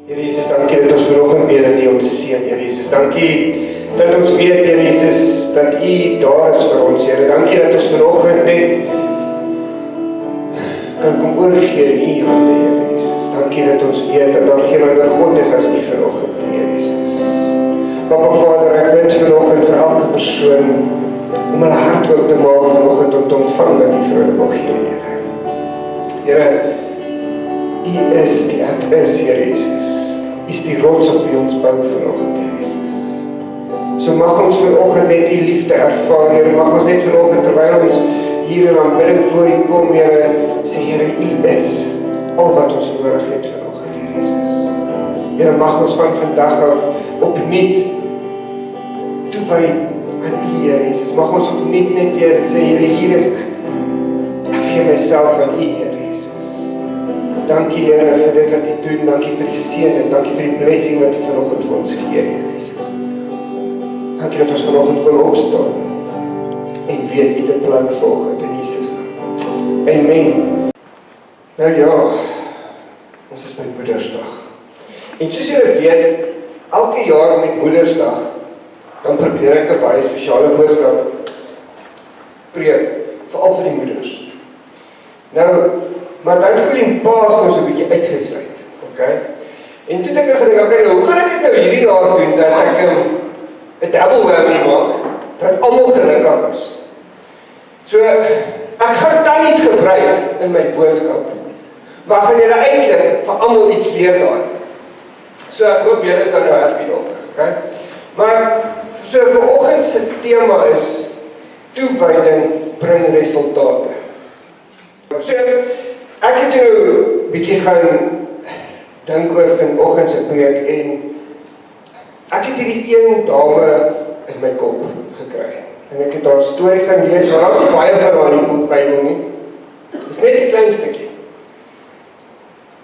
Here Jesus, dankie dat ons vanoggend weet dat U ons seën, Here Jesus. Dankie dat ons weet, Here Jesus, dat U daar is vir ons, Here. Dankie dat ons vanoggend net kan kom oorgee in U hande, Here Jesus. Dankie dat ons weet dat daar geen ander God is as U vanoggend, Here Jesus. Papa Vader, ek bid vanoggend vir elke persoon om hulle hart oop te maak vanoggend om te ontvang wat U vir hulle wil gee, Here. Here, U is die ek is, Here Jesus. U is die rots op wie ons bou vanoggend, Here Jesus. So mag ons vanoggend net U liefde ervaar, Here. Mag ons net vanoggend terwyl ons hier in aanbidding voor U kom, Here, sê Here, U is al wat ons nodig het vanoggend, Here Jesus. Here, mag ons van vandag af opnuut toewy aan U, Here Jesus. Mag ons opnuut net, Here, sê Here, hier is ek. Ek gee myself aan U, Here. Dankie Here vir dit wat U doen, dankie vir die seën en dankie vir die blessing wat U vanoggend vir ons gee, Here Jesus. Dankie dat ons vanoggend kon opstaan en weet U te plan volgend in Jesus naam. Amen. Nou ja, ons is met Moedersdag. En soos julle weet, elke jaar met Moedersdag, dan probeer ek 'n baie spesiale boodskap preek, veral vir die moeders. Nou, maar dan voel die paas nou so 'n bietjie uitgesluit, okay? En toe het ek gedink, okay, nou, hoe gaan ek dit nou hierdie jaar doen, dat ek 'n double whammy maak, dat almal gelukkig is. So, ek gaan tannies gebruik in my boodskap, maar gaan julle eintlik vir almal iets leer daaruit. So, ek hoop julle is dan nou happy daaroor, okay? Maar, so vanoggend se tema is, toewyding bring resultate. So, ek het nou bietjie gaan dink oor vanoggend se preek en ek het hierdie een dame in my kop gekry. En ek het haar storie gaan lees, maar daar is nie baie van haar in die Bybel nie. Dit is net 'n klein stukkie.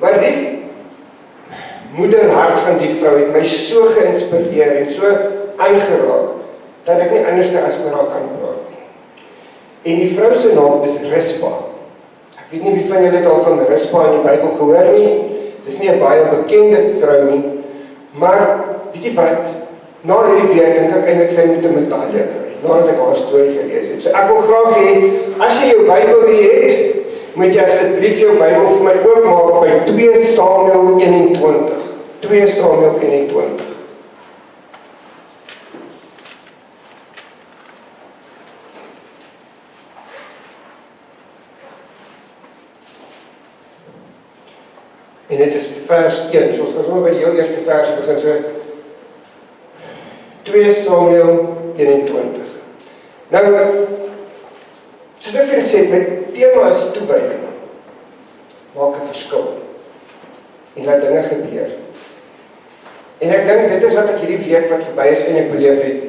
Maar die moederhart van die vrou het my so geïnspireer en so aangeraak, dat ek nie anders as oor haar kan praat nie. En die vrou se naam is Rispa. Ek weet nie wie van julle het al van Rispa in die Bybel gehoor nie. Dit is nie 'n baie bekende vrou nie, maar weet jy wat? Na hierdie week dink ek eintlik sy moet 'n medalje kry, nadat ek haar storie gelees het. So ek wil graag hê, as jy jou Bybel hier het, moet jy asseblief jou Bybel vir my oopmaak by 2 Samuel 21. 2 Samuel 21. En dit is vers 1, so ons gaan sommer by die heel eerste vers begin, so 2 Samuel 21. Nou, soos ek vir gesê het, my tema is toewyding. Maak 'n verskil. En laat dinge gebeur. En ek dink, dit is wat ek hierdie week wat verby is eintlik beleef het.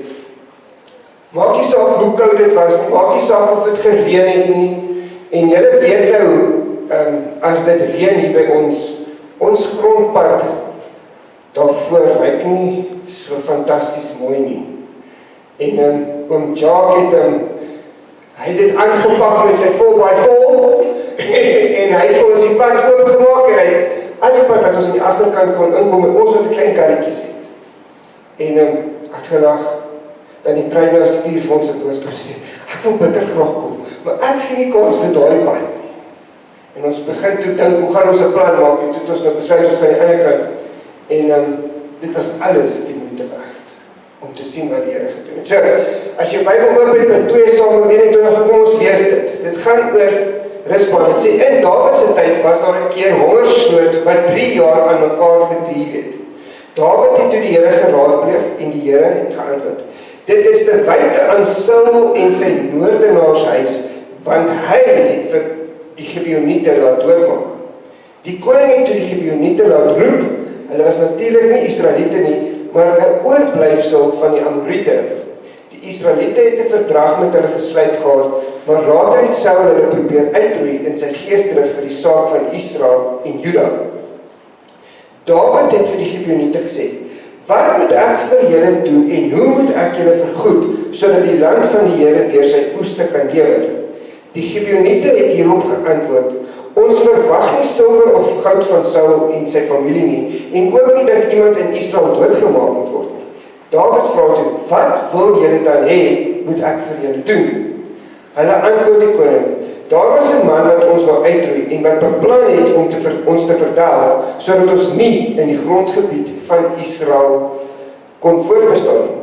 Maak nie saak hoe koud dit was nie, maak nie saak of dit gereën het nie, en julle weet nou, as dit reën hier by ons grondpad daarvoor lyk nie so fantasties mooi nie. En oom Jacques het hy het dit aangepak met sy 4x4 en hy het vir ons die pad oopgemaak en hy het al die pad wat ons aan die agterkant kon inkom en ons wat 'n klein karretjies het. En ek het gelag, dan die treiner stuur vir ons 'n boodskap sê, ek wil bitter graag kom, maar ek sien nie kans vir daardie pad. En ons begin toe dink, hoe gaan ons 'n plan maak? En toe het ons nou besluit, ons gaan die ander kant. En dit was alles die moeite werd, om te sien wat die Here gedoen het. So, as jy Bybel oop het met 2 Samuel 21, kom ons lees dit. Dit gaan oor Rispa. Dit sê, in Dawid se tyd was daar 'n keer hongersnood wat 3 jaar aan mekaar geduur het. Dawid het toe die Here geraadpleeg en die Here het geantwoord, dit is te wyte aan Saul en sy moordenaars huis, want hy het vir die Gibeoniete laat doodmaak. Die koning het toe die Gibeoniete laat roep. Hulle was natuurlik nie Israeliete nie, maar 'n oorblyfsel van die Amorite. Die Israeliete het 'n verdrag met hulle gesluit gehad, maar later het Saul hulle probeer uitroei in sy geesdrif vir die saak van Israel en Juda. Dawid het vir die Gibeoniete gesê, wat moet ek vir julle doen en hoe moet ek julle vergoed, sodat die land van die Here weer sy oeste kan lewer? Die Gibeoniete het hierop geantwoord: ons verwag nie silwer of goud van Saul en sy familie nie, en ook nie dat iemand in Israel doodgemaak moet word nie. Dawid vra toe: wat wil julle dan hê, moet ek vir julle doen? Hulle antwoord die koning: daar was 'n man wat ons wou uitroei en wat beplan het om ons te verdelg, sodat ons nie in die grondgebied van Israel kon voortbestaan nie.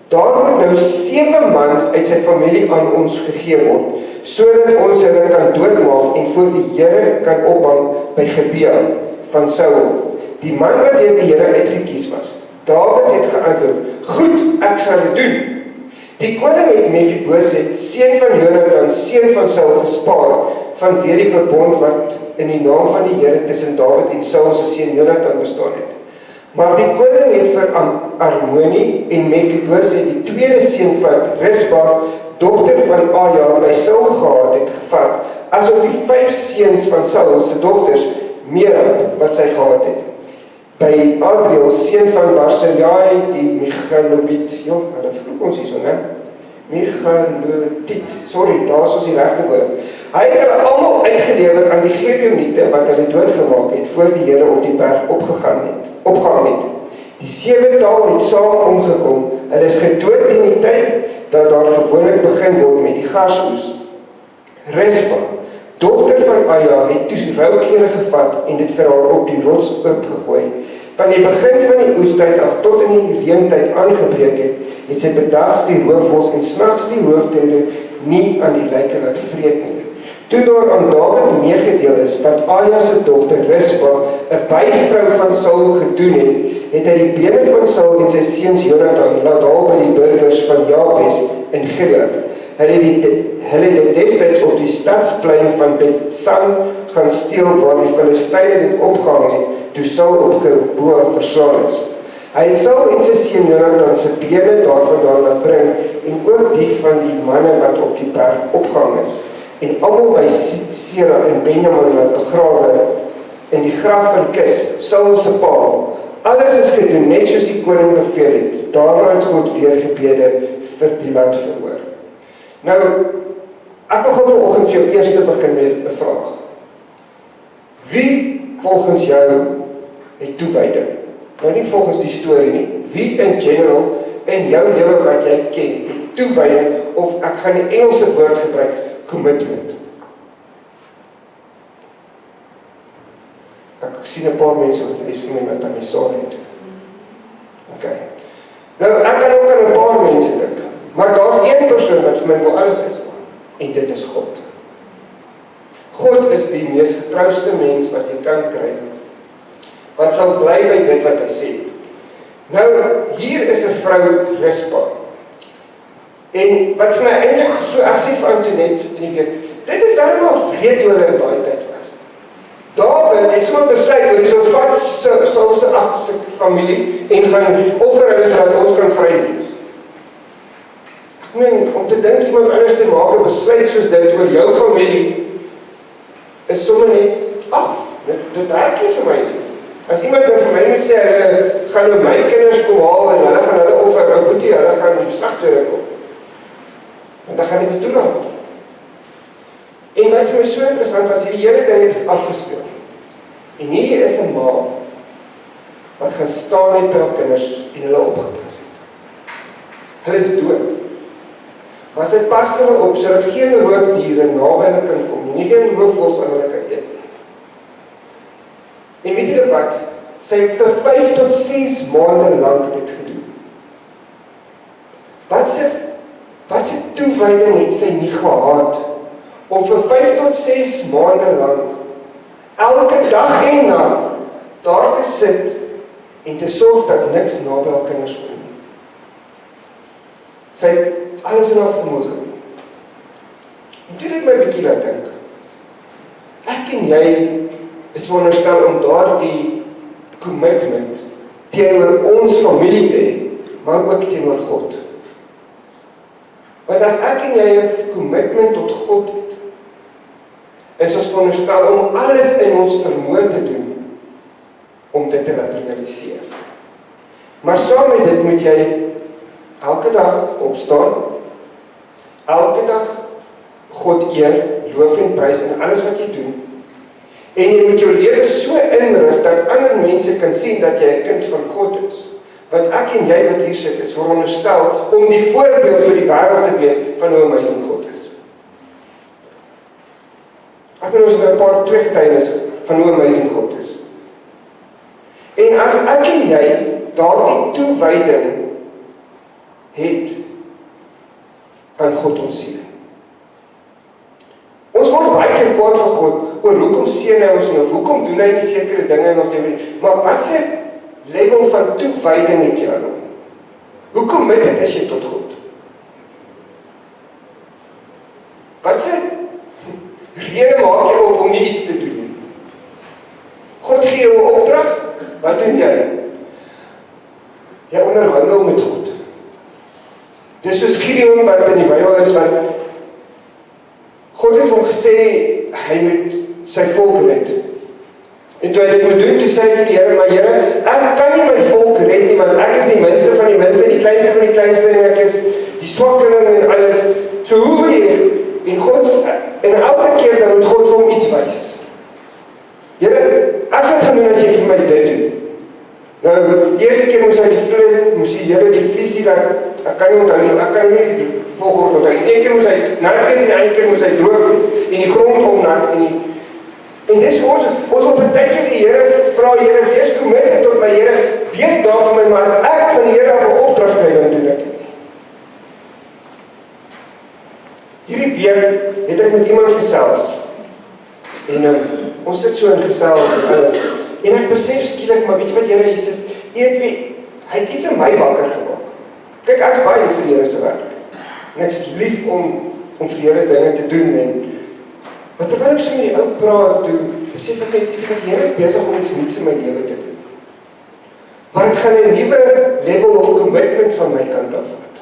Daar moet nou 7 mans uit sy familie aan ons gegee word, sodat ons hulle kan doodmaak en voor die Here kan ophang by Gibea van Saul, die man wat deur die Here uitgekies was. Dawid het geantwoord: goed, ek sal dit doen. Die koning het Mephiboset, seun van Jonathan, seun van Saul, gespaar vanweë die verbond wat in die naam van die Here tussen Dawid en Saul se seun Jonathan bestaan het. Maar die koning het vir Armoni en Mephiboset, die tweede seun van Rispa, dogter van Aja, by Saul gehad het, gevat, asof die 5 seuns van Saul se dogters meer wat sy gehad het. By Adriel, seun van Barzillai, die Mechalobiet, hulle vloek ons hierso, né? Mechalotiet, sorry, daar is ons die regte woord. Hy het hulle almal uitgelewer aan die Gibeoniete wat hulle doodgemaak het voor die Here op die berg opgehang het. Die 7-tal het saam omgekom. Hulle is gedood teen die tyd dat daar gewoonlik begin word met die garsoes. Rispa, dogter van Aja, het toe rouklere gevat en dit vir haar op die rots oopgegooi. Van die begin van die oestyd af tot in die reëntyd aangebreek het sy bedags die roofvoëls en snags die hoofdherde nie aan die lyke laat vreet nie. Toe daar aan Dawid meegedeel is wat Aja se dogter Rispa, 'n byvrou van Saul, gedoen het, het hy die bene van Saul en sy seuns Jonathan laat haal by die burgers van Jabes in Gilead. Hulle het dit destyds op die stadsplein van Bet-San gaan steel waar die Filistyne dit opgehang het, toe Saul op Gilboa verslaan is. Hy het Saul en sy seun Jonathan se bene daarvandaan laat bring, en ook die van die manne wat op die berg opgehang is, en almal by Sera en Benjamin laat begrawe in die graf van Kis, Saul se pa. Alles is gedoen net soos die koning beveel het. Daarna het God weer gebede vir die land verhoor. Nou, ek wil vanoggend vir jou eers begin met 'n vraag. Wie volgens jou het toewyding? Nou nie volgens die storie nie. Wie in general in jou lewe wat jy ken, het toewyding, of ek gaan die Engelse woord gebruik, commitment. Ek sien 'n paar mense wat is vir my wat aan die saal het. Okay. Nou, ek kan ook aan 'n paar mense dink, maar daar's een persoon wat vir my wil alles uitstaan, en dit is God. God is die mees getrouste mens wat jy kan kry, wat sal bly by dit wat hy sê. Nou, hier is 'n vrou, Rispa, en wat vir my eintlik, so ek sê vir Antoinette in die week, dit is daarom al wreed hoe hulle in daai tyd was. Dawid het so besluit, hoe hy sal vat Saul se familie, en gaan offer hulle sodat ons kan vry wees. Ek meen, om te dink iemand anders te maak 'n besluit soos dit oor jou familie, is sommer net af. Dit werk nie vir my nie. As iemand nou vir my moet sê, hulle gaan nou my kinders kom haal, en hulle gaan hulle offer, ou boetie, hulle gaan slagtore kom. Want dan gaan dit nie toelaat. En wat vir my so interessant was, hierdie hele ding het afgespeel. En hier is 'n ma, wat gaan staan met haar kinders, en hulle opgepas het. Hulle is dood. Maar sy pas hulle op, sodat geen roofdiere naby hulle kan kom, nie geen roofvoëls aan hulle kan eet. En weet julle wat? Sy het vir 5 tot 6 maande lank dit gedoen. Wat se toewyding het sy nie gehad, om vir 5 tot 6 maande lank, elke dag en nag, daar te sit, en te sorg dat niks naby haar kinders kom nie. Sy het alles in haar vermoë gedoen. En toe dit my bietjie laat dink, ek en jy is veronderstel om daardie commitment teenoor ons familie te hê, maar ook teenoor God. Want as ek en jy 'n commitment tot God het, is ons veronderstel om alles in ons vermoë te doen om dit te laat realiseer. Maar saam met dit moet jy elke dag opstaan, elke dag God eer, loof en prys in alles wat jy doen. En jy moet jou lewe so inrig dat ander mense kan sien dat jy 'n kind van God is. Want ek en jy wat hier sit is veronderstel om die voorbeeld vir die wêreld te wees van hoe amazing God is. Ek wil ons nou 'n paar twee getuienisse van hoe amazing God is. En as ek en jy daardie toewyding het, kan God ons seën. Ons word baie keer kwaad vir God oor hoekom seën hy ons of hoekom doen hy nie sekere dinge in ons lewe nie. Maar wat se level van toewyding het jy aan hom? Hoe committed is jy tot God? Wat se rede maak jy op om nie iets te doen nie? God gee jou 'n opdrag, wat doen jy? Jy onderhandel met God. Dis soos Gideon wat in die Bybel is wat God het hom gesê hy moet sy volk red. En toe hy dit moet doen, toe sê hy vir die Here, maar Here, ek kan nie my volk red nie, want ek is die minste van die minste, die kleinste van die kleinste, en ek is die swakkeling en alles. So hoe wil jy? En elke keer dan moet God vir hom iets wys. Here, ek sal gaan doen as jy vir my dit doen. Nou, die eerste keer moes die Here die vliesie dat ek kan nie onthou nie, ek kan nie die volgorde onthou. Een keer moes hy nat wees en die ander keer moes hy droog en die grond omnat en dis ons op 'n tydjie die Here vra, Here, wees committed tot my Here, wees daar vir my, maar as ek van die Here af 'n opdrag kry, dan doen ek dit. Hierdie week het ek met iemand gesels en ons sit so in gesels en alles. En ek besef skielik, maar weet jy wat, Here Jesus, hy het iets in my wakker gemaak. Kyk, ek's baie lief vir die Here se werk. En ek's lief om vir die Here dinge te doen. Maar terwyl ek so met die ou praat, toe besef ek net, weet jy wat, die Here is besig om iets niets in my lewe te doen. Maar het gaan 'n nuwe level of commitment van my kant af vat.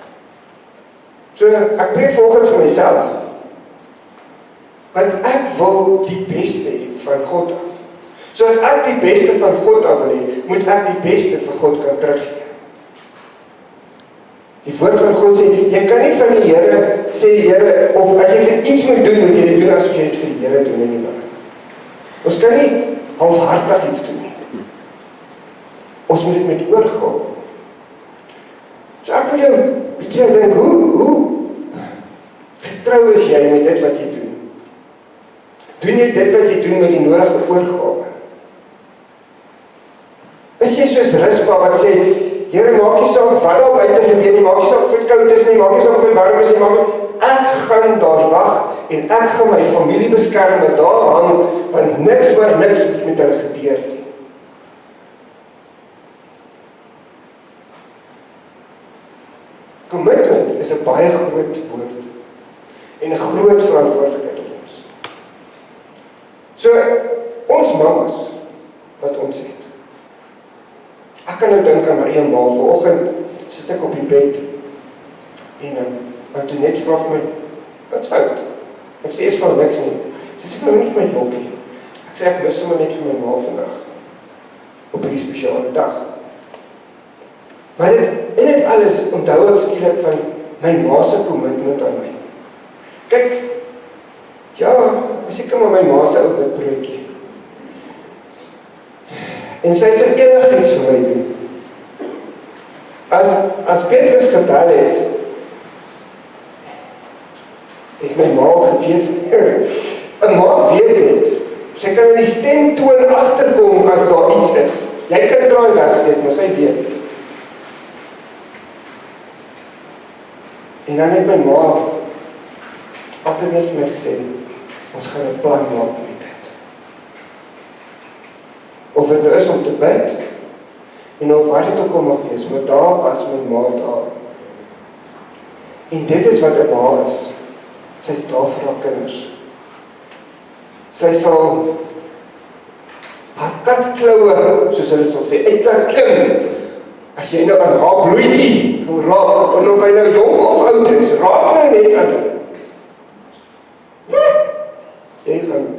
So, ek preek volgens vir myself. Want ek wil die beste hê van God af. So as ek die beste van God af wil hê, moet ek die beste vir God kan teruggee. Die woord van God sê, jy kan nie van die Here sê, Here, of as jy vir iets moet doen jy dit doen asof jy dit vir die Here doen en nie maar. Ons kan nie halfhartig iets doen nie. Ons moet dit met oorgawe. So ek wil jou bietjie dink, hoe getrou is jy met dit wat jy doen? Doen jy dit wat jy doen met die nodige oorgawe? Is jy soos Rispa wat sê, Here, maak nie saak wat daar buite gebeur nie, maak nie saak of dit koud is nie, maak nie saak of dit warm is nie, ek gaan daar wag en ek gaan my familie beskerm en daar hang, want niks met hulle gebeur nie. Commitment is 'n baie groot woord en 'n groot verantwoordelikheid op ons. So, ons mamas wat ons het. Ek kan nou dink aan my eie ma, vanoggend sit ek op die bed en Antoinette vra vir my, wat's fout? Ek sê eers van niks nie. Sy sê nou nie vir my jokkie. Ek sê ek mis sommer net vir my ma vandag op hierdie spesiale dag. Maar dit alles onthou ek skielik van my ma se commitment aan my. Kyk, ja, ek seker maar my ma se ou wit broodjie. En sy sê enigiets vir my doen. As Petrus gebel het my ma geweet, 'n ma weet dit. Sy kan in die stemtoon agterkom as daar iets is. Jy kan draai wegsteek, maar sy weet. En dan het my ma altyd net vir my gesê, ons gaan 'n plan maak met dit. Of dit nou is om te bid, en of wat dit ook al mag wees, maar daar was my ma daar. En dit is wat 'n ma is. Sy is daar vir haar kinders. Sy sal haar katklaue, soos hulle sal sê, uit laat klim. As jy nou aan haar bloetjie wil raak, en of hy nou jong of oud is, raak nou net aan hom. Jy gaan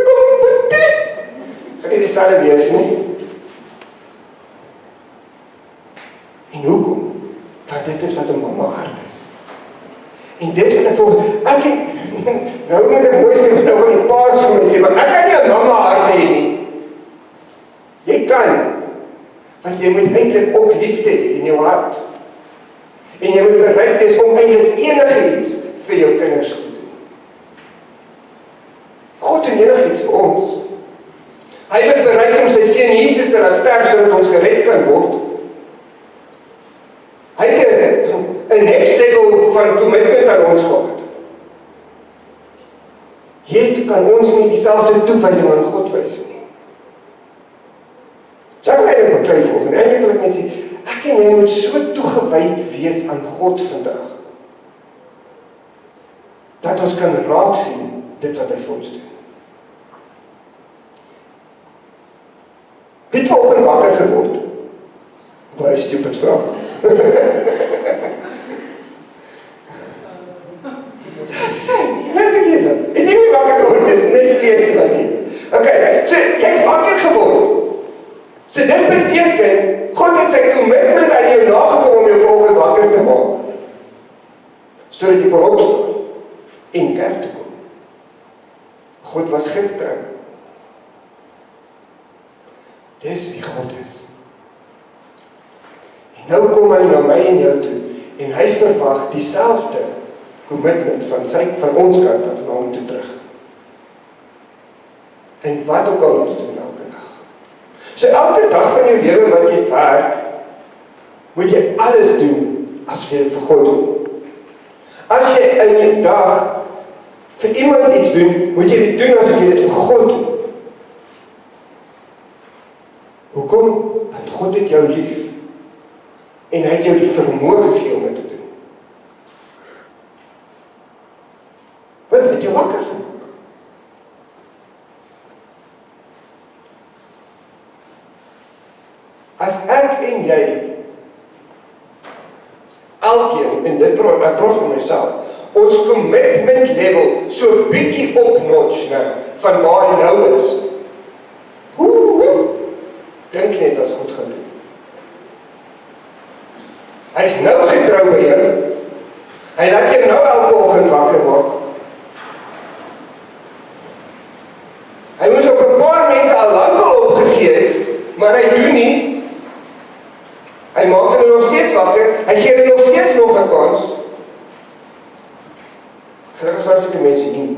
kom bestek. Gaan nie dieselfde wees nie. En hoekom? Want dit is wat 'n mamma hart is. En dit is wat ek voel, Nou moet ek mooi sê, nou van die paas vir my sê, maar ek kan nie 'n mamma hart hê nie. Jy kan, want jy moet eintlik ook liefde in jou hart. En jy moet bereid wees om eintlik enigiets vir jou kinders te doen. God doen enigiets vir ons. Hy was bereid om sy seun Jesus te laat sterf sodat ons gered kan word. Hy het 'n next level van commitment aan ons gehad. Jy kan ons nie dieselfde toewyding aan God wys nie. So ek wil eintlik beklei volgende. Eintlik wil ek net sê, ek en jy moet so toegewyd wees aan God vandag, dat ons kan raak sien dit wat hy vir ons doen. Wie het vanoggend wakker geword? Baie stupid vraag. Net ek hier. Het jy nie wakker geword? Dis net vlees wat jy. Okay, so jy het wakker geword. So dit beteken, God het sy commitment aan jou nagekom om jou vanoggend wakker te maak. Sodat jy kan opstaan en kerk toe kom. God was getrou. Dis wie God is. En nou kom hy na my en jou toe, en hy verwag dieselfde commitment van ons kant af na hom toe terug. En wat ook al ons doen elke dag. So elke dag van jou lewe wat jy werk, moet jy alles doen as jy dit vir God doen. As jy in die dag vir iemand iets doen, moet jy dit doen asof jy dit vir God doen. Hoekom? Want God het jou lief. En hy het jou die vermoë gegee om dit te doen. Wat het jou wakker gemaak? As ek en jy elkeen, en dit ek prof vir myself, ons commitment level so bietjie opnotch van waar hy nou is. Dink net wat God gaan doen. Hy is nou getrou by jou. Hy laat jou nou elke oggend wakker word. Hy moes op 'n paar mense al lankal opgegee het, maar hy doen nie. Hy maak hulle nog steeds wakker, hy gee hulle nog steeds nog 'n kans. Gelukkig sal sulke mense nie.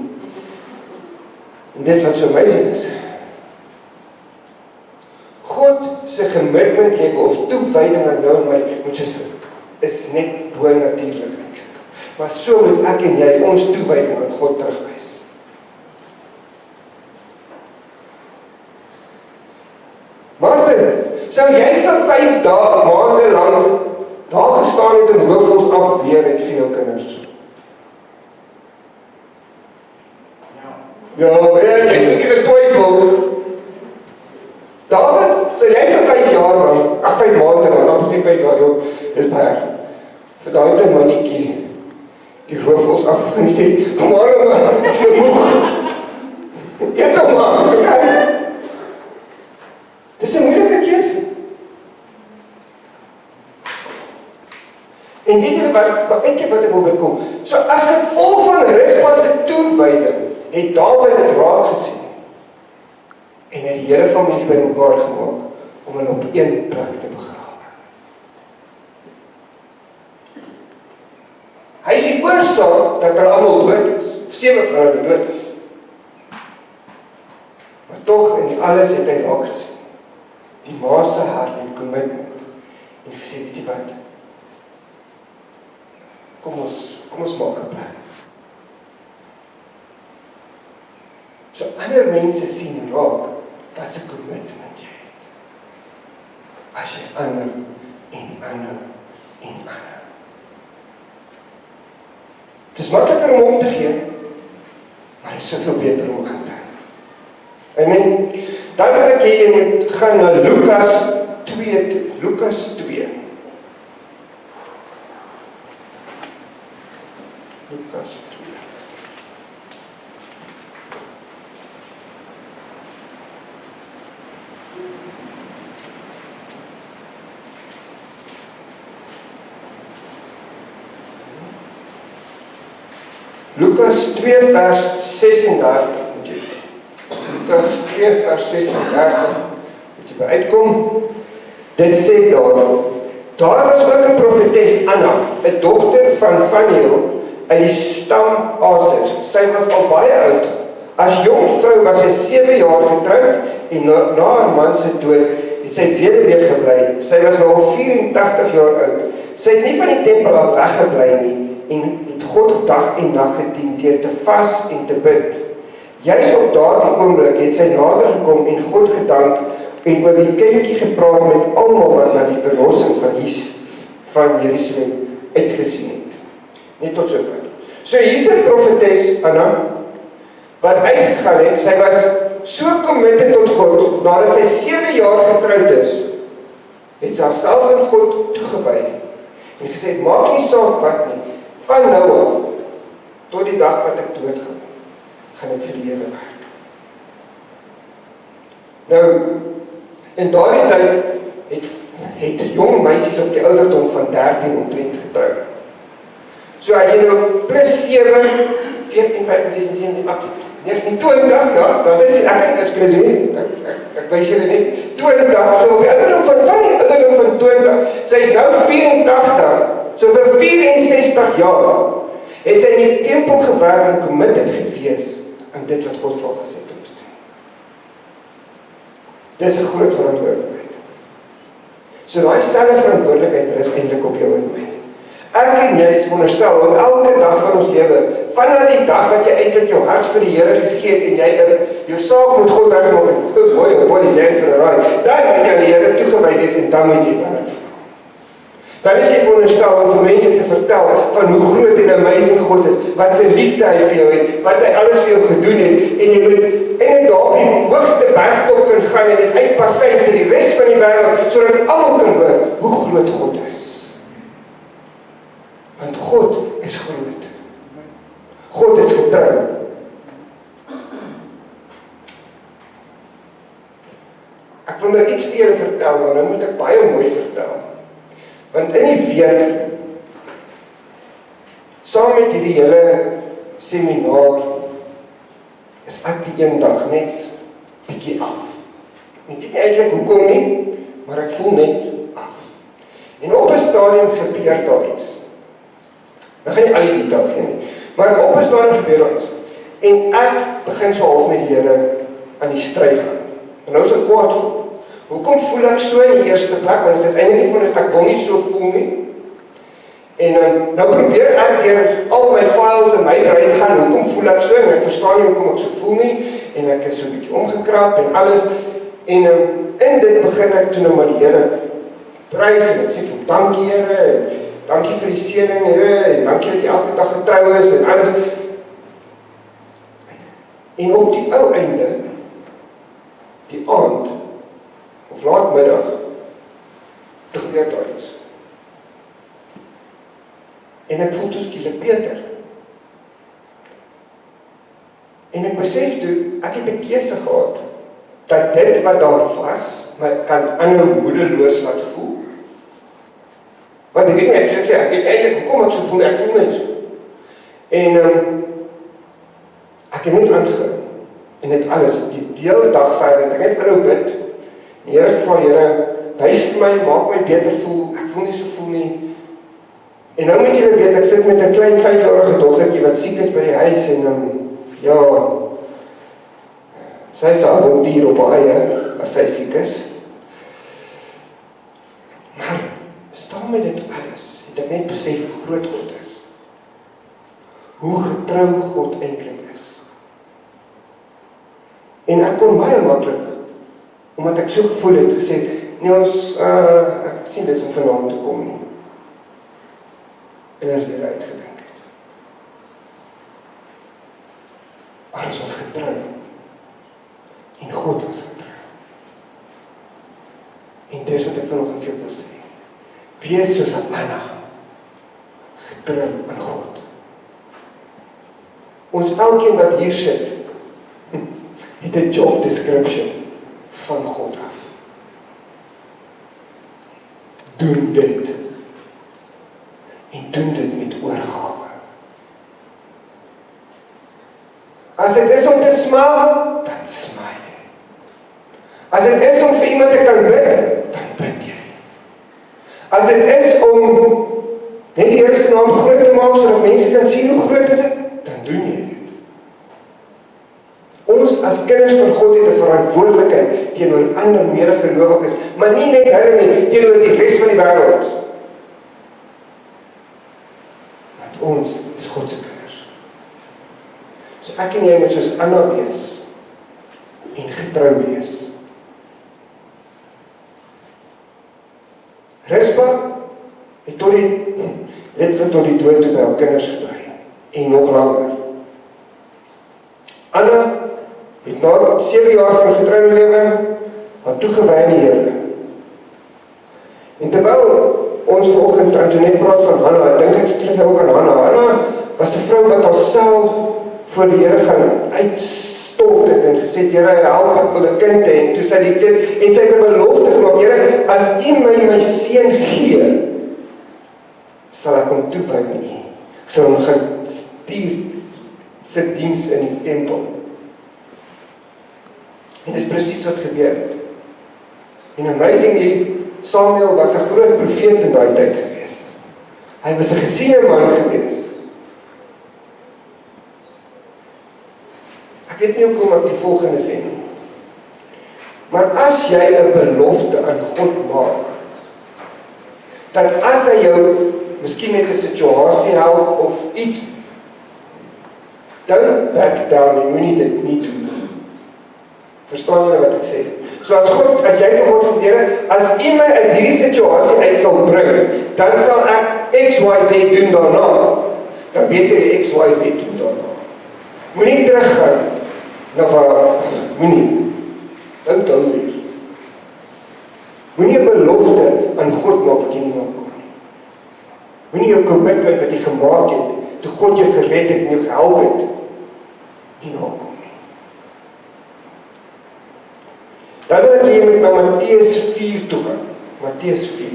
En dis wat so amazing is. God se commitment level of toewyding aan jou en my, is net bo-natuurlik. Maar so moet ek en jy ons toewyding aan God terugwys. Martin, sou jy vir 5 maande lang daar gestaan het en hoofvols afweer het vir jou kinders? Ja, ek twyfel. David, sou jy vir 5 jaar lang, 5 maande lang, dan moet jy 5 jaar, joh, dis baie. Vir daai klein mannetjie, die hoofvols afgaan en sê, kom maar, ek is nou moeg. Eet hom maar, is okay. Dis 'n moeilike keuse. En weet julle wat ek wil bekom? So as gevolg van Rispa se toewyding, het Dawid dit raak gesien. En het die hele familie bymekaar gemaak om hulle op een plek te begrawe. Hy is die oorsaak dat hulle almal dood is, 7 vroue dood is. Maar tog in die alles het hy raak gesien. Die ma se hart en commitment. En gesê, weet jy wat? Kom ons maak 'n plan. So ander mense sien raak wat se commitment jy het. As jy aanhou en aanhou en aanhou. Dis makliker om te gee, maar dit is soveel beter om aan te hou. Amen. Dan wil ek hê jy moet gaan na Lukas 2 toe. Lukas 2. Lukas 2. Lukas 2 vers 36. Lukas 2 vers 36. Moet jy by uitkom. Dit sê daar was ook 'n profetes Anna, 'n dogter van Faniel uit die stam Aser. Sy was al baie oud. As jong vrou was sy 7 jaar getroud en na haar man se dood het sy weduwee gebly. Sy was nou al 84 jaar oud. Sy het nie van die tempel af weggebly nie en het God dag en nag gedien deur te vas en te bid. Juis op daardie oomblik het sy nader gekom en God gedank en oor die kindjie gepraat met almal wat na die verlossing van Jerusalem uitgesien het. Net tot sover. So hier's 'n profetes Anna wat uitgegaan het. Sy was so committed tot God nadat sy 7 jaar getroud is. Het sy haarself aan God toegewy en gesê, maak nie saak wat nie, van nou af tot die dag wat ek doodgaan, gaan ek vir die Here werk. Nou, in daardie tyd het jong meisies op die ouderdom van 13 omtrent getrou. So as jy nou plus 7, 14, 15, 16, 17, 18, 19, 20, ja, dan sê ek skryf nie, ek wys julle nie, 20, so op die ouderdom van die ouderdom van 20, sy is nou 84, so vir 64 jaar, het sy in die tempel gewerk en committed gewees aan dit wat God vir haar gesê het om te doen. Dis 'n groot verantwoordelikheid. So daai selfe verantwoordelikheid is eintlik op jou en my. Ek en jy is veronderstel om elke dag van ons lewe, vanaf die dag wat jy eintlik jou hart vir die Here gegee het en jy jou saak met God regmaak het, mooi, jy vir 'n raai. Dan moet jy aan die Here toegewy wees en dan moet jy werk. Dan is jy veronderstel om vir mense te vertel van hoe groot en amazing God is, wat sy liefde hy vir jou het, wat hy alles vir jou gedoen het, en jy moet eintlik daar op die hoogste bergtop kan gaan en dit uitpassei vir die res van die wêreld, sodat almal kan hoor hoe groot God is. Want God is groot. God is getrou. Ek wil nou iets vir julle vertel, maar nou moet ek baie mooi vertel. Want in die week, saam met hierdie hele seminaar, is ek die een dag net bietjie af. Ek weet nie eintlik hoekom nie, maar ek voel net af. En op 'n stadium gebeur daar iets. Nou gaan nie al die detail gee nie, maar op 'n stadium gebeur daar iets. En ek begin so half met die Here aan die stryd gaan. En nou is ek kwaad voel. Hoekom voel ek so in die eerste plek? Want dit is eintlik nie van ek wil nie so voel nie. En nou probeer ek deur al my files in my brein gaan, hoekom voel ek so? En ek verstaan nie hoekom ek so voel nie. En ek is so 'n bietjie omgekrap en alles. En in dit begin ek toe nou maar die Here prys en ek sê vir dankie Here, en dankie vir die seëning Here, en dankie dat jy elke dag getrou is en alles. En op die ou einde, die aand, of laatmiddag, gebeur daar iets. En ek voel toe skielik beter. En ek besef toe, ek het 'n keuse gehad, dat dit wat daar was, my kan aanhou moedeloos laat voel. Want ek weet nie, ek sê, ek weet eintlik hoekom ek so voel, ek voel net so. En ek het net aangehou, en dit alles, die hele dag verder, ek net aanhou bid. Die Here gevra, Here, wys vir my, maak my beter voel, ek voel nie so voel nie. En nou moet julle weet, ek sit met 'n klein 5-jarige dogtertjie wat siek is by die huis en ja, sy is 'n avontuur op haar eie as sy siek is. Maar staan met dit alles, het ek net besef hoe groot God is. Hoe getrou God eintlik is. En ek kon baie maklik, omdat ek so gevoel het, gesê, nee ons, ek sien dis om vanaand te kom nie. En er weer uitgedink het. Maar ons was getrou. En God was getrou. En dis wat ek vanoggend vir jou wil sê. Wees soos Anna, getrou aan God. Ons elkeen wat hier sit, het 'n job description van God af. Doen dit. En doen dit met oorgawe. As dit is om te smaak, dan smaak jy. As dit is om vir iemand te kan bid, dan bid jy. As dit is om net die Here se naam groot te maak, sodat mense kan sien hoe groot is dit, dan doen jy dit. Ons as kinders van God het 'n verantwoordelikheid teenoor ander medegelowiges, maar nie net hulle nie, teenoor die res van die wêreld. Want ons is God se kinders. So ek en jy moet soos Anna wees en getrou wees. Rispa het letterlik tot die dood toe by haar kinders gebly en nog langer. Anna het na 7 jaar van getroude lewe haar toegewy aan die Here. En terwyl ons vanoggend Antoinette praat van Hanna, dink ek skielik ook aan Hanna. Hanna was 'n vrou wat haarself voor die Here gaan uitstort het en gesê het, Here, help ek wil 'n kind hê. En toe sy dit sê, en sy het 'n belofte gemaak, Here, as U my seun gee, sal ek hom toewy aan U. Ek sal hom gaan stuur vir diens in die tempel. En dis presies wat gebeur het. En amazingly, Samuel was 'n groot profeet in daai tyd gewees. Hy was 'n gesiene man gewees. Ek weet nie hoekom ek die volgende sê nie. Maar as jy 'n belofte aan God maak, dan as hy jou miskien met 'n situasie help of iets, don't back down en moenie dit nie doen. Verstaan julle wat ek sê? So as jy vir God sê, Here, as U my uit hierdie situasie uit sal bring, dan sal ek XYZ doen daarna. Dan beter jy XYZ doen daarna. Moenie teruggaan na waar, moenie. Dink dan weer. Moenie 'n belofte aan God maak wat jy nie nakom nie. Moenie jou commitment wat jy gemaak het, toe God jou gered het en jou gehelp het, nie nakom. Dan wil ek hier met na Matteus 4 toe gaan. Matteus 4.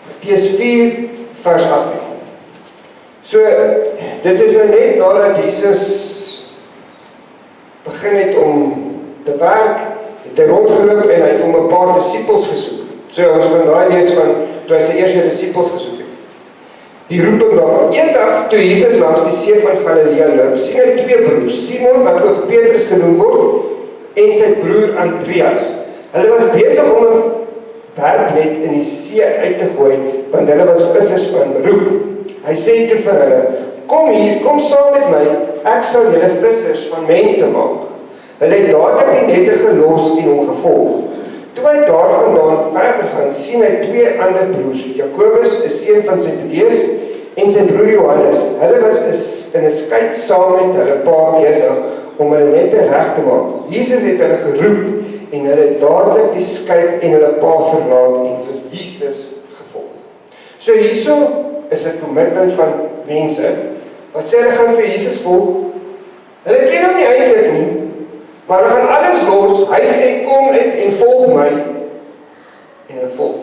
Matteus 4 vers 18. So, dit is nou net nadat Jesus begin het om te werk, het hy rondgeloop en hy het vir 'n paar disippels gesoek. So, ons gaan daai lees van toe hy sy eerste disippels gesoek het. Die roeping daarvan. Eendag toe Jesus langs die see van Galilea loop, sien hy 2 broers, Simon wat ook Petrus genoem word, en sy broer Andreas. Hulle was besig om 'n werpnet in die see uit te gooi, want hulle was vissers van beroep. Hy sê toe vir hulle, kom hier, kom saam met my, ek sal julle vissers van mense maak. Hulle het dadelik die nette gelos en hom gevolg. Toe hy daarvandaan verder gaan, sien hy 2 ander broers, Jakobus, 'n seun van Zebedeus, en sy broer Johannes. Hulle was in 'n skei saam met hulle pa besig om hulle nette reg te maak. Jesus het hulle geroep en hulle het dadelik die skei en hulle pa verlaat en vir Jesus gevolg. So hierso is 'n commitment van mense wat sê hulle gaan vir Jesus volg. Hulle ken hom nie eintlik nie, maar hulle gaan alles los. Hy sê kom net en volg my, en hulle volg.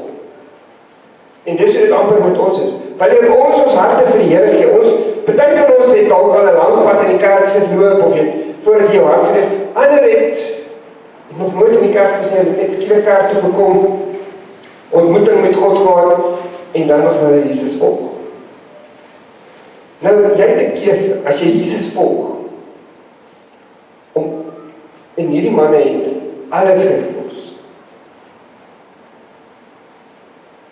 En dis hoe dit amper met ons is. Wanneer ons harte vir die Here gee, party van ons het dalk al 'n lang pad in die kerk geloop, of jy voordat jy jou hart vir ander het nog nooit in die kerk gesien, het net skielik kerk toe gekom, ontmoeting met God gehad, en dan begin hulle Jesus volg. Nou, jy het 'n keuse, as jy Jesus volg, en hierdie manne het alles gelos.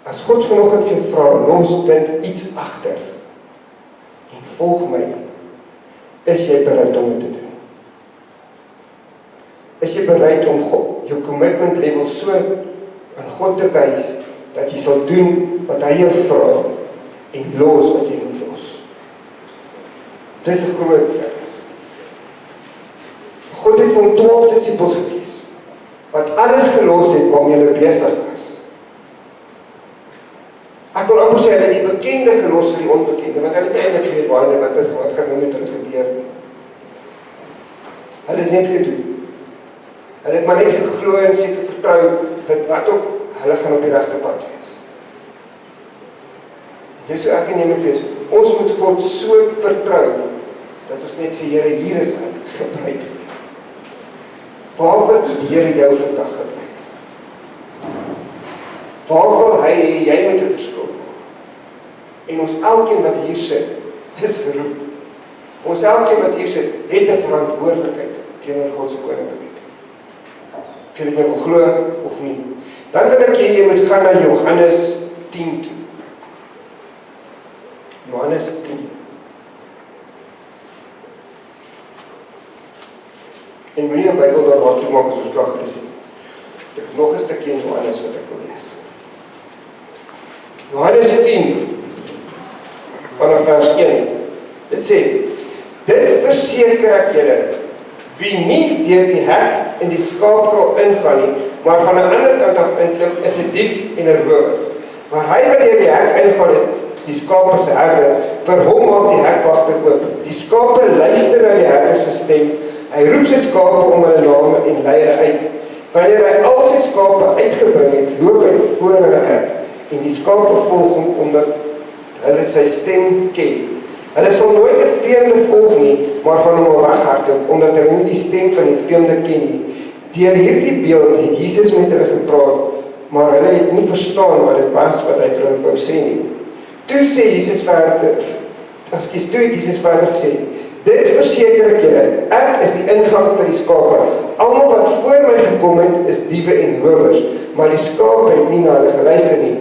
As God vanoggend vir jou vra, los dit iets agter en volg my, is jy bereid om dit te doen? Is jy bereid om jou commitment level so aan God te wys, dat jy sal doen wat hy jou vra, en los wat jy moet los? Dit is 'n groot ding. God het vir hom 12 disippels gekies, wat alles gelos het waarmee hulle besig was. Ek wil amper sê, hulle het die bekende gelos vir die onbekende, want hulle het eintlik geweet wat gaan nou met hulle gebeur. Hulle het net gedoen. Hulle het maar net geglo en seker vertrou, dat wat ook hulle gaan op die regte pad wees. Dis hoe ek en jy moet wees. Ons moet God so vertrou, dat ons net sê, Here, hier is ek, gebruik my. Waar wil die Here jou vandag gebruik? Waar wil hy hê jy moet 'n verskil maak? En ons elkeen wat hier sit, is geroep. Ons elkeen wat hier sit, het 'n verantwoordelikheid teenoor God se koninkryk. Of jy dit nou wil glo of nie. Dan wil ek hê jy moet gaan na Johannes 10 toe. Johannes 10. En moenie jou Bybel daar toe maak as ons klaar gelees het. Ek het nog 'n stukkie in Johannes wat ek wil lees. Johannes 10 vanaf vers 1. Dit sê: Dit verseker ek julle, wie nie deur die hek in die skaapkraal ingaan nie, maar van 'n ander kant af inklim, is 'n dief en 'n rower. Maar hy wat deur die hek ingaan, is die skape se herder. Vir hom maak die hekwagter oop. Die skape luister na die herder se stem. Hy roep sy skape om hulle name en lei hulle uit. Wanneer hy al sy skape uitgebring het, loop hy voor hulle uit. En die skape volg hom omdat hulle sy stem ken. Hulle sal nooit 'n vreemde volg nie, maar van hom weghardloop, omdat hulle nie die stem van die vreemde ken nie. Deur hierdie beeld het Jesus met hulle gepraat, maar hulle het nie verstaan wat dit was wat hy vir hulle wou sê nie. Toe het Jesus verder gesê: Dit verseker ek julle, ek is die ingang vir die skape. Almal wat voor my gekom het, is diewe en rowers, maar die skape het nie na hulle geluister nie.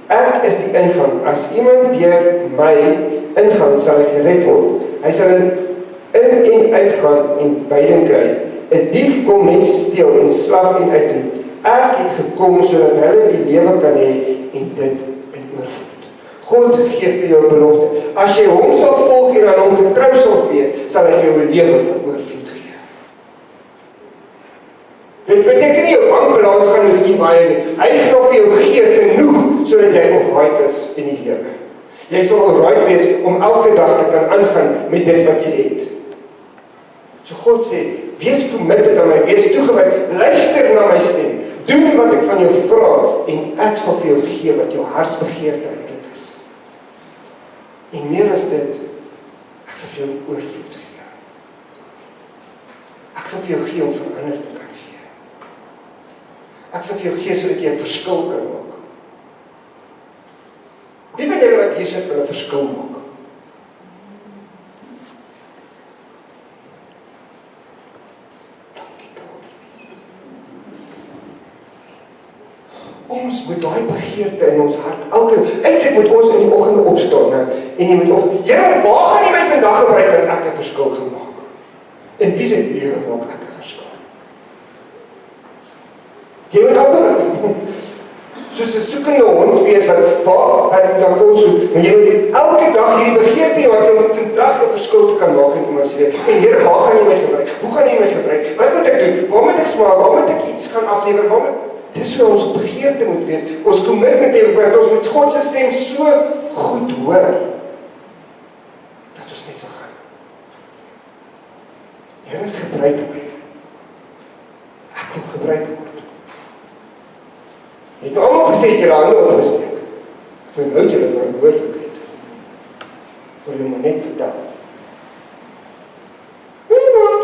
Ek is die ingang. As iemand deur my ingang, sal hy gered word. Hy sal in en uitgaan en veiding kry. 'n Dief kom net steel en slag en uitroei. Ek het gekom sodat hulle die lewe kan hê en dit in oorvloed. God gee vir jou 'n belofte. As jy hom sal volg en aan hom getrou sal wees, sal hy vir jou 'n lewe van oorvloed gee. Dit beteken nie jou bankbalans gaan miskien baie nie. Hy gaan vir jou gee genoeg sodat jy alright is in die lewe. Jy sal alright wees om elke dag te kan aangaan met dit wat jy het. So God sê, wees committed aan my, wees toegewyd, luister na my stem, doen wat ek van jou vra en ek sal vir jou gee wat jou hartsbegeerte eintlik is. En meer as dit, ek sal vir jou oorvloed gee. Ek sal vir jou gee om verander te kan gee. Ek sal vir jou gee sodat jy 'n verskil kan maak. Wie van julle wat hier sit wil 'n verskil maak? Ons moet daai begeerte in ons hart, eintlik moet ons in die oggende opstaan, en jy moet op, Here, waar gaan jy my vandag gebruik dat ek 'n verskil gaan maak? In wie se lewe maak ek 'n verskil? Jy moet amper soos 'n soekende hond wees wat dan kon soek, maar jy moet elke dag hierdie begeerte hê wat om vandag 'n verskil te kan maak in iemand se lewe. En Here, waar gaan jy my gebruik? Hoe gaan jy my gebruik? Wat moet ek doen? Waar moet ek smaak? Waar moet ek iets gaan aflewer? Dis hoe ons begeerte moet wees. Ons commitment hê, want ons moet God se stem so goed hoor, dat ons net sal gaan. Here, gebruik my. Ek wil gebruik word. Jy het nou allemaal gesê, jy daar nou opgesteek. Maar nou het jy verantwoordelikheid. Wil jy maar net vertel. Nee, maar,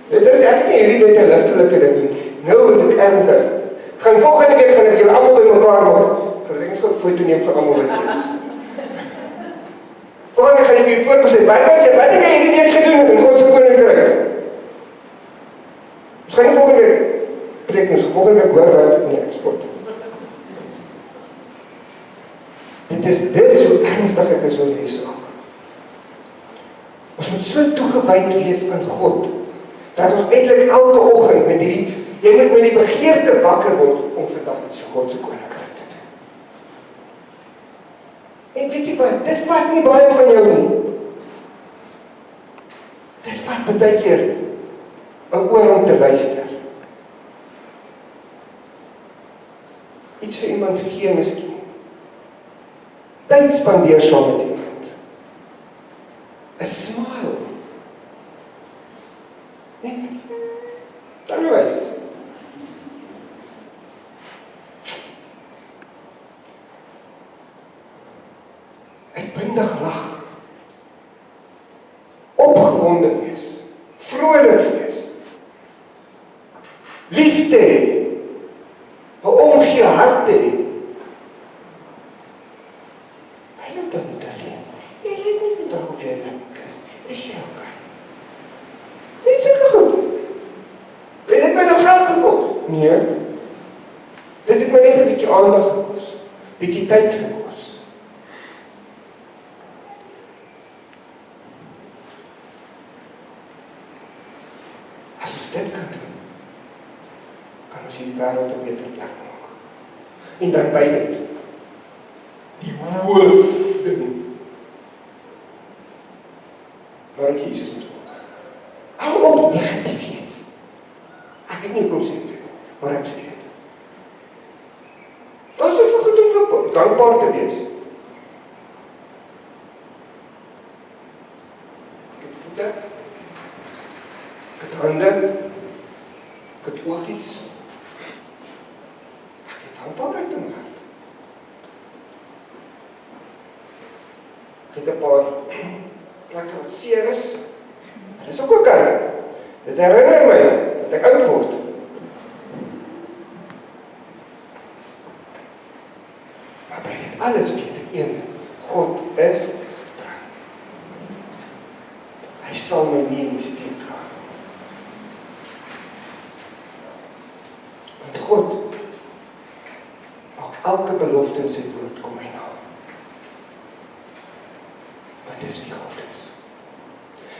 dit is ek nie hierdie net 'n ligtelike ding doen. Nou is ek ernstig. Volgende week gaan ek julle almal bymekaar maak. Vir ek net gou 'n foto neem vir almal wat hier is. Volgende week gaan ek julle voorbesit. Wat het jy hierdie week gedoen in God se koninkryk? Ons gaan nie volgende week preek nie, volgende week hoor wat nee, sport. Dit is hoe ernstig ek is oor hierdie saak. Ons moet so toegewyd wees aan God, dat ons eintlik elke oggend met hierdie, jy moet met die begeerte wakker word om vandag iets vir God se koninkryk te doen. En weet jy wat, dit vat nie baie van jou nie. Dit vat baie keer 'n oor om te luister. Iets vir iemand gee miskien. Tyd spandeer saam met iemand. 'n Smile. Net dan wys. te hê, 'n omgee hart te hê. Hy loop dan niet alleen. Jy weet nie vandag of jy dan Christus. Is jy okay? Net seker goed. Het dit my nou geld gekos? Nee. Dit het my net 'n bietjie aandag gekos. Bietjie tyd gekos. As ons dit kan doen, kan ons die wêreld 'n beter plek maak. En dan by dit, die hoofding, waar ek Jesus moet maak. Hou op negatief wees. Ek het nie kom sê dit, maar ek sê dit. Dit is so goed om vir dankbaar te wees. Ek het voete, ek het hande, ek het oogies, ek het dankbaarheid in my hart. Ek het 'n paar plekke wat seer is, maar dis ook okay. Dit herinner my dat ek oud word. Maar by dit alles weet ek een, God is getrou. Hy sal my nie in die steek laat. Want God maak elke belofte in sy woord kom hy na. Want dis wie God is.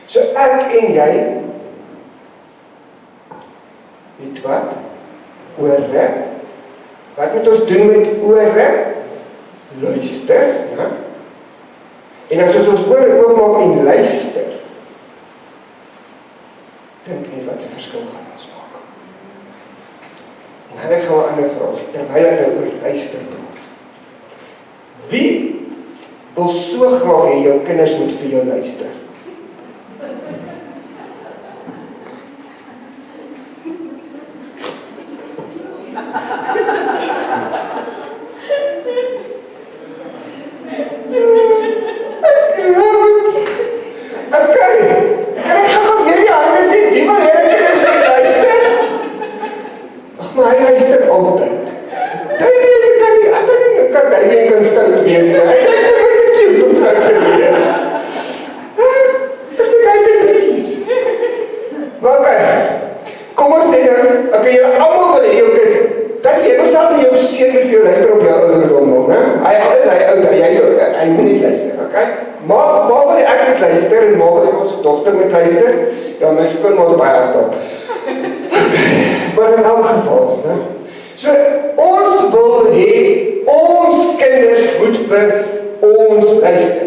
So ek en jy, weet wat? Ore. Wat moet ons doen met ore? Luister, ja? En as ons ore oopmaak en luister, dink nie wat 'n verskil gaan ons maak. En dan ek gaan 'n ander vraag, terwyl ek nou oor luister praat. Wie wil so graag hê jou kinders moet vir jou luister? Maar in elk geval, né? So, ons wil hê, ons kinders moet vir ons luister.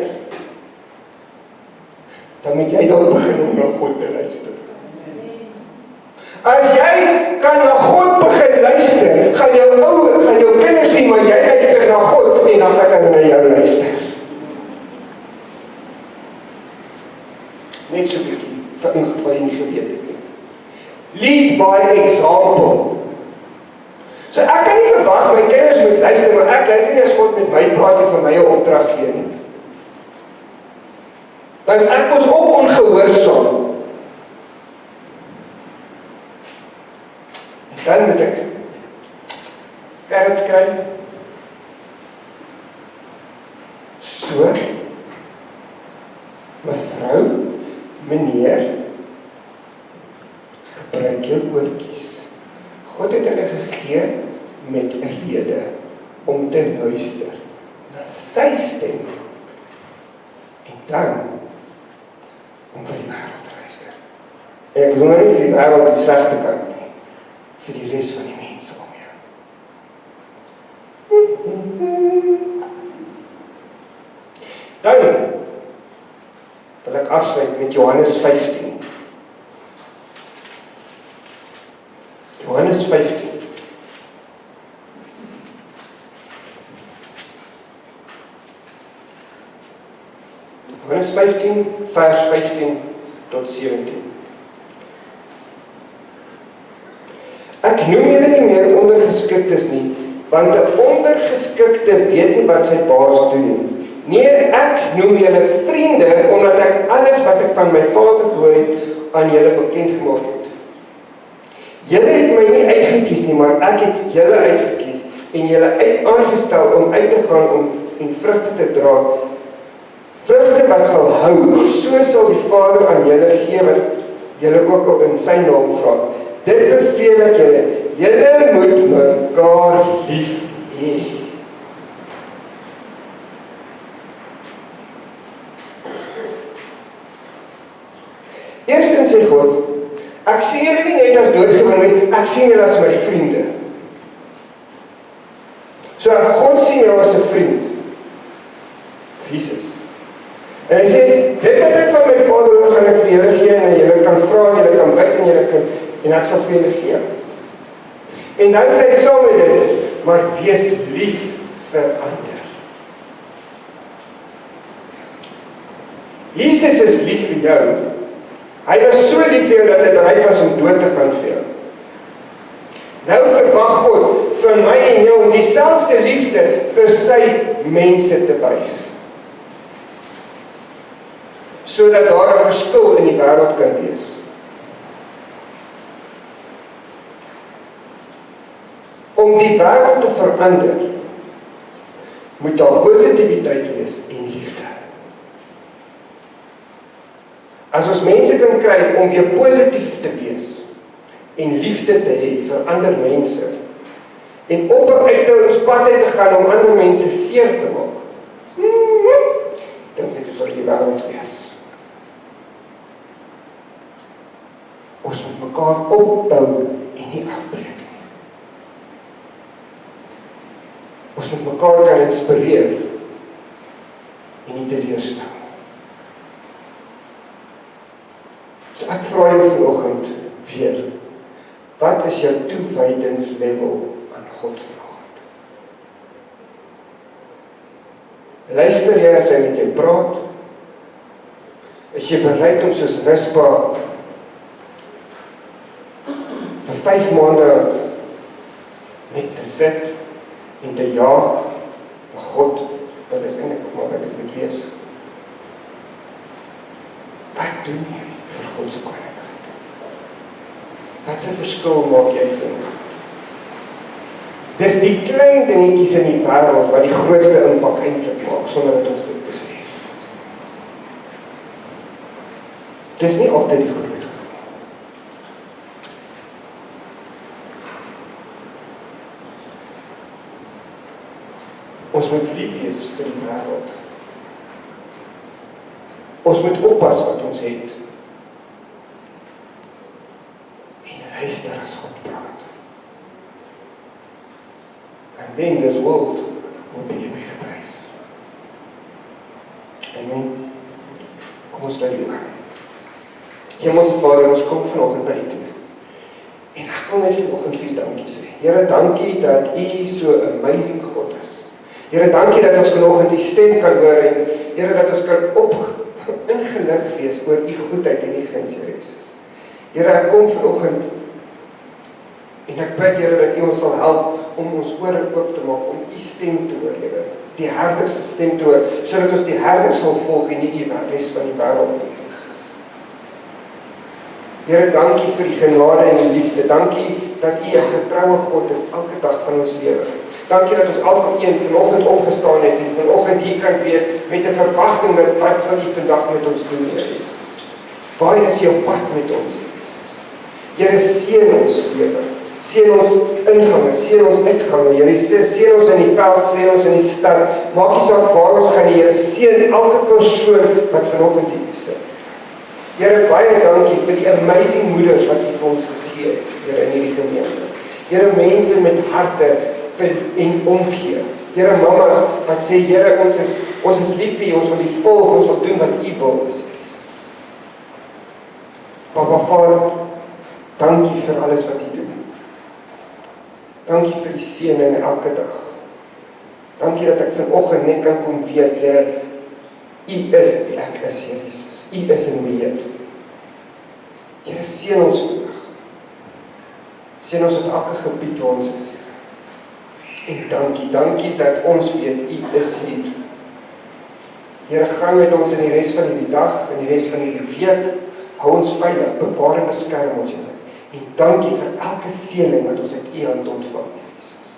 Dan moet jy dan begin om na God te luister. As jy kan na God begin luister, gaan jou kinders sien, maar jy luister na God, en dan gaan hulle na jou luister. Net so bietjie, vir ingeval jy nie geweet het nie. Lead by example. So ek kan nie verwag my kinders moet luister, maar ek luister nie as God met my praat en vir my 'n opdrag gee nie. Dan is ek mos ook ongehoorsaam. Dan moet ek carrots kry. So, mevrou, meneer, gebruik jou oortjies. God het hulle gegee met 'n rede om te luister na sy stem. En dan om vir die wêreld te luister. En ek bedoel nou nie vir die wêreld die slegte kant nie, vir die res van die mense om jou. Dan wil ek afsluit met Johannes 15. Johannes 15. Johannes 15, vers 15 tot 17. Ek noem julle nie meer ondergeskiktes nie, want 'n ondergeskikte weet nie wat sy baas doen nie. Nee, ek noem julle vriende, omdat ek alles wat ek van my Vader gehoor het, aan julle bekend gemaak het. Julle het my nie uitgekies nie, maar ek het julle uitgekies en julle aangestel om uit te gaan en vrugte te dra. Vrugte wat sal hou, so sal die Vader aan julle gee wat julle ook al in sy naam vra. Dit beveel ek julle, julle moet mekaar lief hê. Eerstens sê God, ek sien julle nie net as doodgewoon nie, ek sien julle as my vriende. So God sien jou as 'n vriend. Jesus. En hy sê, dit wat ek van my Vader hoor, gaan ek vir julle gee, en julle kan vra, en julle kan bid, en ek sal vir julle gee. En dan sê hy saam met dit, maar wees lief vir ander. Jesus is lief vir jou. Hy was so lief vir jou, dat hy bereid was om dood te gaan vir jou. Nou verwag God van my en jou om dieselfde liefde vir sy mense te wys. Sodat daar 'n verskil in die wêreld kan wees. Om die wêreld te verander, moet daar positiwiteit wees en liefde. As ons mense kan kry om weer positief te wees en liefde te hê vir ander mense en op 'n uitdagingspad uit te gaan om ander mense seer te maak, dan moet ons die wêreld wees. Ons moet mekaar opbou en nie afbreek nie. Ons moet mekaar kan inspireer en nie teleurstel. So ek vra jou vanoggend weer, wat is jou toewydingslevel aan God vanoggend? Luister jy as hy met jou praat? Is jy bereid om soos Rispa vir 5 maande net te sit en te jaag vir God, wat is eintlik maar wat ek moet wees? Wat doen jy vir God se koninkryk? Wat 'n verskil maak jy vir hom? Dis die klein dingetjies in die wêreld wat die grootste impak eintlik maak, sonder dat ons dit besef. Dis nie altyd die groot. Ons moet lief wees vir die wêreld. Ons moet oppas wat ons het. En luister as God praat. And then this world will be a better place. Amen. Kom ons sluit die oë. Hemelse Vader, ons kom vanoggend by U toe. En ek wil net vanoggend vir U dankie sê. Here, dankie dat U so 'n amazing God is. Here, dankie dat ons vanoggend U stem kan hoor en Here, dat ons kan ingelig wees oor U goedheid en U guns, Here Jesus. Here, ek kom vanoggend en ek bid, Here, dat U ons sal help om ons ore oop te maak, om U stem te hoor, Here. Die herder se stem te hoor, sodat ons die herder sal volg en nie die res van die wêreld nie, Jesus. Here, dankie vir die genade en die liefde. Dankie dat U 'n getroue God is elke dag van ons lewe. Dankie dat ons elkeen vanoggend opgestaan het en vanoggend hier kan wees met 'n verwagting dat wat wil U vandag met ons doen, Here Jesus. Waar is jou pad met ons, Here Jesus? Here, seën ons lewe. Seën ons ingange, seën ons uitgange. Here, seën ons in die veld, seën ons in die stad. Maak nie saak waar ons gaan nie, Here, seën elke persoon wat vanoggend hier sit. Here, baie dankie vir die amazing moeders wat U vir ons gegee het, Here, in hierdie gemeente. Here, mense met harte en omgee. Here, mamas wat sê, Here, ons is lief vir U, ons wil U volg, ons wil doen wat U wil, Jesus. Papa Vader, dankie vir alles wat U doen. Dankie vir die seëning elke dag. Dankie dat ek vanoggend net kan kom weet, Here, U is die ek is, Here Jesus. U is in beheer. Here, seën ons vandag. Seën ons op elke gebied waar ons is, Here. En dankie dat ons weet, U is hier. Here, gaan met ons in die res van die dag, in die res van die week, hou ons veilig, bewaar en beskerm ons, Here. En dankie vir elke seëning wat ons uit U hand ontvang, Jesus.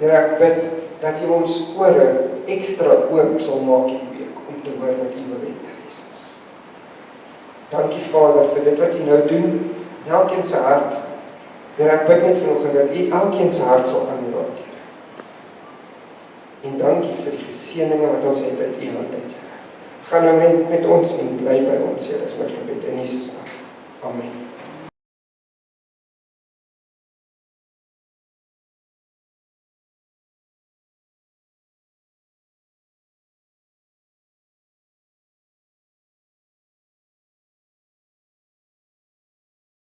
Here, ek bid dat U ons ore ekstra oop sal maak hierdie week om te hoor wat U wil hê, Jesus. Dankie Vader vir dit wat U nou doen in elkeen se hart. Here, ek bid net vanoggend dat U elkeen se hart sal aanraak, Here. En dankie vir die geseëninge wat ons het uit U hand uit, Here. Gaan nou met ons en bly by ons, Here, is my gebed in Jesus naam. Amen.